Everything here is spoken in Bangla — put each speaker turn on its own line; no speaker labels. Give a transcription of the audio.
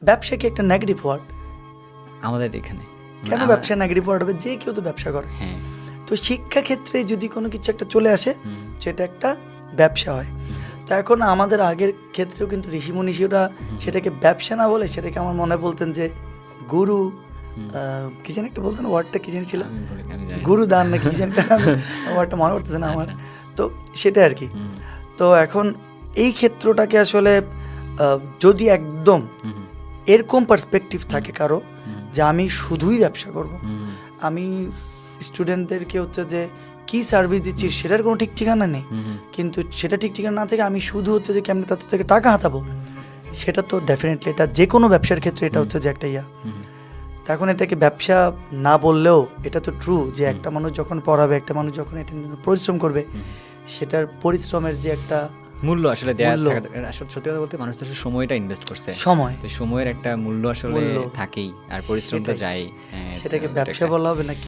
ব্যবসা কি একটা নেগেটিভ ওয়ার্ড?
আমাদের এখানে
কেন ব্যবসা নেগেটিভ ওয়ার্ড হবে? যে কেউ তো ব্যবসা করে।
হ্যাঁ।
তো শিক্ষা ক্ষেত্রে যদি কোনো কিছু একটা চলে আসে
হুম,
সেটা একটা ব্যবসা হয়। তো এখন আমাদের আগের ক্ষেত্রেও কিন্তু ঋষি মনীষীরা সেটাকে ব্যবসা না বলে সেটাকে আমার মনে হয় বলতেন যে গুরু, কি যেন একটা বলতেন, ওয়ার্ডটা কি যেন ছিল,
আমি জানি না।
গুরু দান না কি যেন একটা ওয়ার্ডটা মনে পড়তেছে না আমার।
আচ্ছা।
তো সেটা আর কি।
হুম,
তো এখন এই ক্ষেত্রটাকে আসলে যদি একদম
হুম,
এরকম পার্সপেক্টিভ থাকে কারো
হুম,
যে আমি শুধুই ব্যবসা করব,
হুম,
আমি স্টুডেন্টদেরকে হচ্ছে যে কি সার্ভিস দিচ্ছি সেটার কোনো ঠিক ঠিকানা নেই,
হুম,
কিন্তু সেটা ঠিক ঠিকানা না থেকে আমি শুধু হচ্ছে যে কেমন তাদের থেকে টাকা হাতাবো, সেটা তো ডেফিনেটলি এটা যে কোনো ব্যবসার ক্ষেত্রে এটা হচ্ছে যে একটা
হুম,
তা এখন এটাকে ব্যবসা না বললেও এটা তো ট্রু যে একটা মানুষ যখন পড়াবে, একটা মানুষ যখন এটা নিয়ে পরিশ্রম করবে, সেটার পরিশ্রমের যে একটা
মূল্য আসলে দেয়া
মূল্য।
থাকা দরকার। আসলে সত্যি কথা বলতে মানুষ তো আসলে সময়টা ইনভেস্ট করছে,
সময়,
তো সময়ের একটা মূল্য আসলে
মূল্য।
থাকেই, আর পরিশ্রম তো
সেটাই।
যায়।
সেটাকে
তো
ব্যবসা
এটা একটা-
বলা হবে নাকি